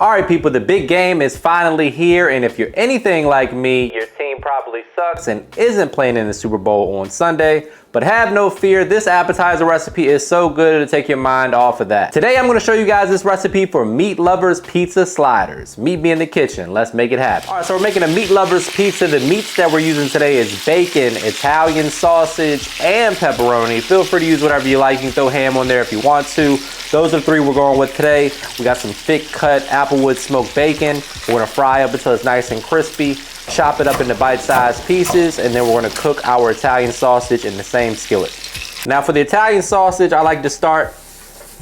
All right, people, the big game is finally here, and if you're anything like me, your team probably sucks and isn't playing in the Super Bowl on Sunday. But have no fear, this appetizer recipe is so good to take your mind off of that. Today, I'm gonna show you guys this recipe for Meat Lovers Pizza Sliders. Meet me in the kitchen, let's make it happen. All right, so we're making a Meat Lovers Pizza. The meats that we're using today is bacon, Italian sausage, and pepperoni. Feel free to use whatever you like. You can throw ham on there if you want to. Those are three we're going with today. We got some thick cut applewood smoked bacon. We're gonna fry up until it's nice and crispy. Chop it up into bite-sized pieces, and then we're gonna cook our Italian sausage in the same skillet. Now for the Italian sausage, I like to start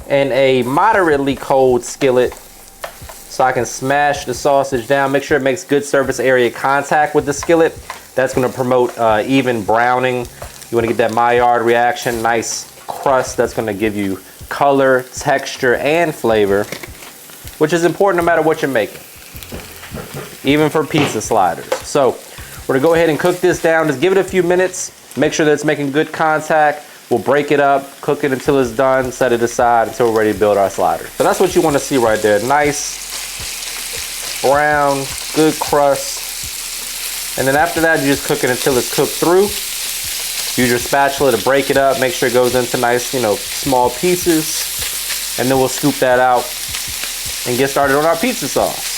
in a moderately cold skillet so I can smash the sausage down. Make sure it makes good surface area contact with the skillet. That's gonna promote even browning. You wanna get that Maillard reaction, nice crust. That's gonna give you color, texture, and flavor, which is important no matter what you're making, even for pizza sliders. So we're gonna go ahead and cook this down. Just give it a few minutes. Make sure that it's making good contact. We'll break it up, cook it until it's done, set it aside until we're ready to build our sliders. So that's what you wanna see right there. Nice, brown, good crust. And then after that, you just cook it until it's cooked through. Use your spatula to break it up. Make sure it goes into nice, small pieces. And then we'll scoop that out and get started on our pizza sauce.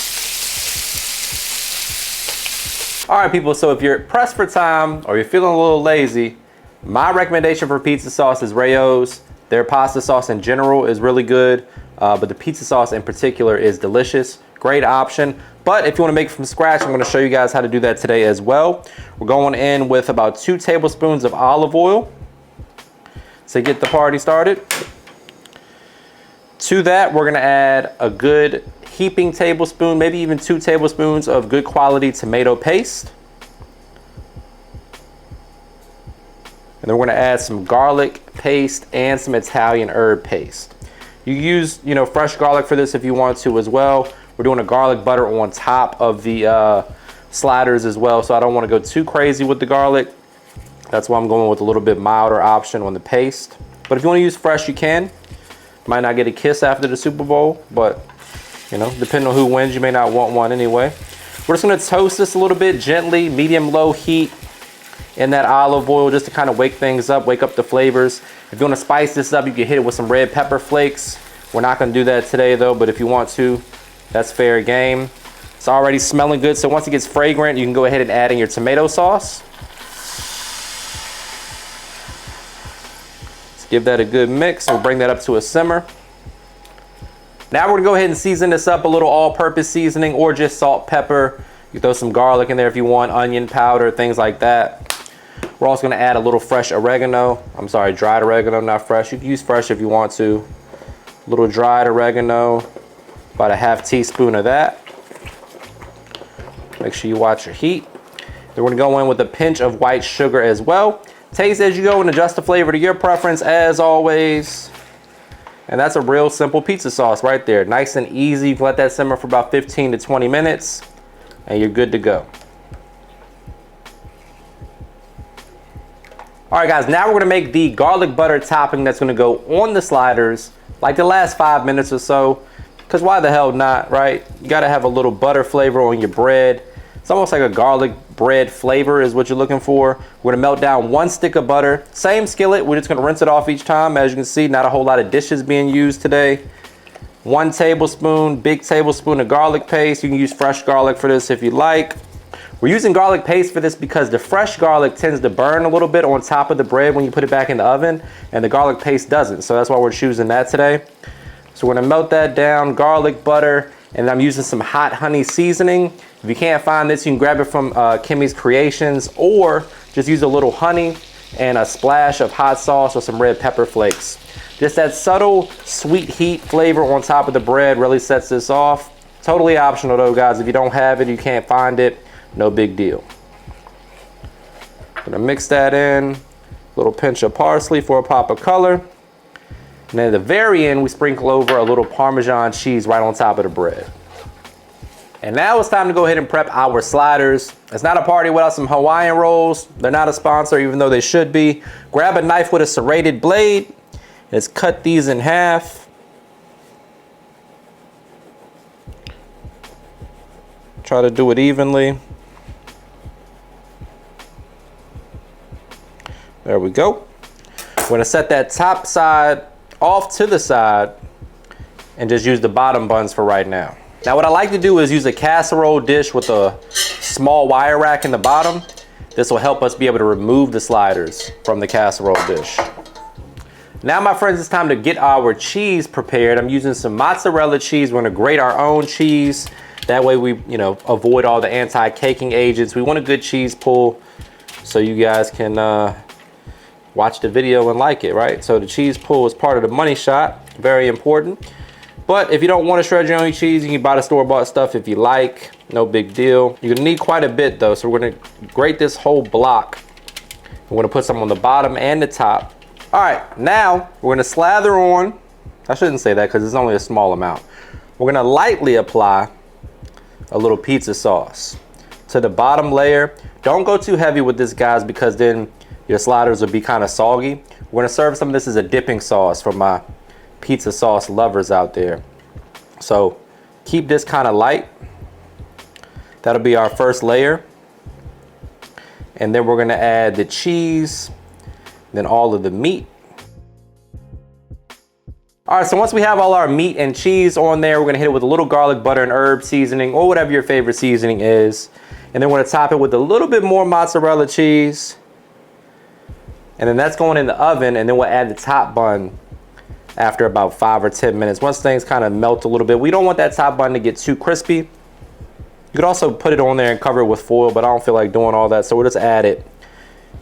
All right, people, so if you're pressed for time or you're feeling a little lazy, my recommendation for pizza sauce is Rayo's. Their pasta sauce in general is really good, but the pizza sauce in particular is delicious. Great option. But if you want to make it from scratch, I'm going to show you guys how to do that today as well. We're going in with about 2 tablespoons of olive oil to get the party started. To that, we're going to add a good heaping tablespoon, maybe even 2 tablespoons of good quality tomato paste. And then we're going to add some garlic paste and some Italian herb paste. You use, fresh garlic for this if you want to as well. We're doing a garlic butter on top of the sliders as well, so I don't want to go too crazy with the garlic. That's why I'm going with a little bit milder option on the paste. But if you want to use fresh, you can. Might not get a kiss after the Super Bowl, but depending on who wins, you may not want one anyway. We're just going to toast this a little bit gently, medium-low heat in that olive oil just to kind of wake things up, wake up the flavors. If you want to spice this up, you can hit it with some red pepper flakes. We're not going to do that today though, but if you want to, that's fair game. It's already smelling good, so once it gets fragrant, you can go ahead and add in your tomato sauce. Let's give that a good mix and bring that up to a simmer. Now we're gonna go ahead and season this up, a little all-purpose seasoning or just salt, pepper. You can throw some garlic in there if you want, onion powder, things like that. We're also gonna add a little fresh oregano. I'm sorry, dried oregano, not fresh. You can use fresh if you want to. A little dried oregano, about a half teaspoon of that. Make sure you watch your heat. Then we're gonna go in with a pinch of white sugar as well. Taste as you go and adjust the flavor to your preference as always. And that's a real simple pizza sauce right there. Nice and easy. You can let that simmer for about 15 to 20 minutes and you're good to go. All right, guys, now we're gonna make the garlic butter topping that's gonna go on the sliders like the last 5 minutes or so. Because why the hell not, right? You gotta have a little butter flavor on your bread. It's almost like a garlic bread flavor is what you're looking for. We're gonna melt down 1 stick of butter. Same skillet, we're just gonna rinse it off each time. As you can see, not a whole lot of dishes being used today. 1 tablespoon, big tablespoon of garlic paste. You can use fresh garlic for this if you like. We're using garlic paste for this because the fresh garlic tends to burn a little bit on top of the bread when you put it back in the oven, and the garlic paste doesn't. So that's why we're choosing that today. So we're gonna melt that down, garlic, butter, and I'm using some hot honey seasoning. If you can't find this, you can grab it from Kimmy's Creations, or just use a little honey and a splash of hot sauce or some red pepper flakes. Just that subtle sweet heat flavor on top of the bread really sets this off. Totally optional though, guys. If you don't have it, you can't find it, no big deal. Gonna mix that in, a little pinch of parsley for a pop of color. And then at the very end, we sprinkle over a little Parmesan cheese right on top of the bread. And now it's time to go ahead and prep our sliders. It's not a party without some Hawaiian Rolls. They're not a sponsor, even though they should be. Grab a knife with a serrated blade. Let's cut these in half. Try to do it evenly. There we go. We're gonna set that top side off to the side and just use the bottom buns for right now. Now what I like to do is use a casserole dish with a small wire rack in the bottom. This will help us be able to remove the sliders from the casserole dish. Now my friends, it's time to get our cheese prepared. I'm using some mozzarella cheese. We're gonna grate our own cheese. That way we, avoid all the anti-caking agents. We want a good cheese pull so you guys can watch the video and like it, right? So the cheese pull is part of the money shot, very important. But if you don't want to shred your own cheese, you can buy the store-bought stuff if you like, no big deal. You're gonna need quite a bit though, so we're gonna grate this whole block. We're gonna put some on the bottom and the top. All right, now we're gonna slather on, I shouldn't say that because it's only a small amount. We're gonna lightly apply a little pizza sauce to the bottom layer. Don't go too heavy with this, guys, because then your sliders will be kind of soggy. We're gonna serve some of this as a dipping sauce for my pizza sauce lovers out there. So keep this kind of light. That'll be our first layer. And then we're gonna add the cheese, then all of the meat. All right, so once we have all our meat and cheese on there, we're gonna hit it with a little garlic, butter, and herb seasoning, or whatever your favorite seasoning is. And then we're gonna top it with a little bit more mozzarella cheese. And then that's going in the oven, and then we'll add the top bun after about 5 or 10 minutes. Once things kind of melt a little bit, we don't want that top bun to get too crispy. You could also put it on there and cover it with foil, but I don't feel like doing all that, so we'll just add it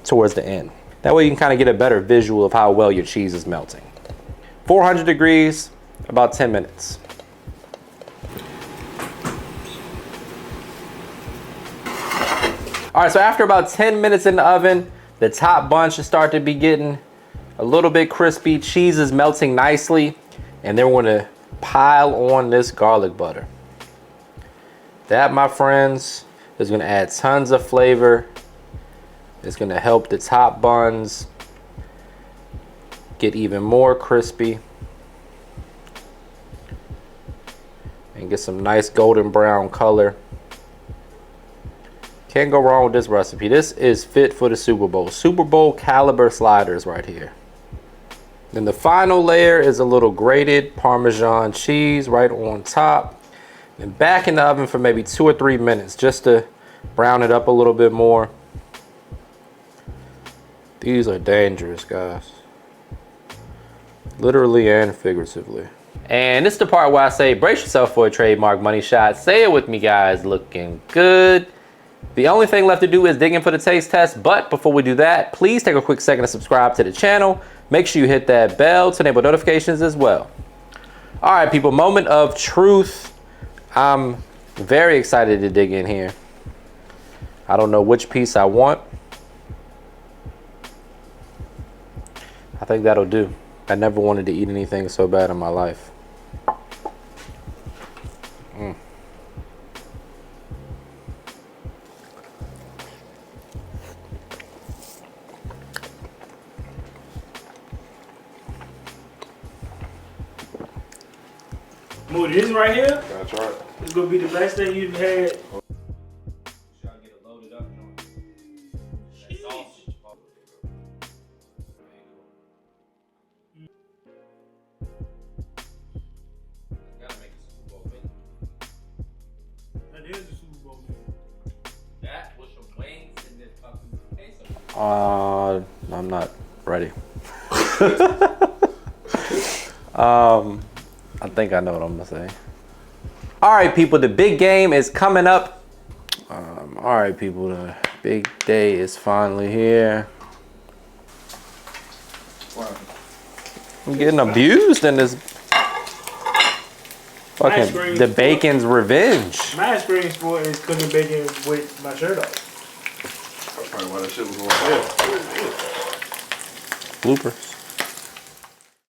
towards the end. That way you can kind of get a better visual of how well your cheese is melting. 400 degrees, about 10 minutes. All right, so after about 10 minutes in the oven, the top bun should start to be getting a little bit crispy. Cheese is melting nicely. And then we're gonna pile on this garlic butter. That, my friends, is gonna add tons of flavor. It's gonna help the top buns get even more crispy and get some nice golden brown color. Can't go wrong with this recipe. This is fit for the Super Bowl. Super Bowl caliber sliders right here. Then the final layer is a little grated Parmesan cheese right on top. And back in the oven for maybe 2 or 3 minutes just to brown it up a little bit more. These are dangerous, guys. Literally and figuratively. And this is the part where I say, brace yourself for a trademark money shot. Say it with me, guys. Looking good. The only thing left to do is dig in for the taste test. But before we do that, please take a quick second to subscribe to the channel. Make sure you hit that bell to enable notifications as well. All right, people, moment of truth. I'm very excited to dig in here. I don't know which piece I want. I think that'll do. I never wanted to eat anything so bad in my life. Moody, this right here? That's right. It's gonna be the best thing you've had. Try to get it loaded up, John. That sausage. Gotta make a Super Bowl wing. That is a Super Bowl meal. That was some wings and this fucking queso. I'm not ready. I think I know what I'm gonna say. All right, people, the big game is coming up. All right, people, the big day is finally here. Wow. I'm getting abused in this fucking the bacon's revenge. My experience for it is cooking bacon with my shirt off. That's probably why that shit was going on. Bloopers.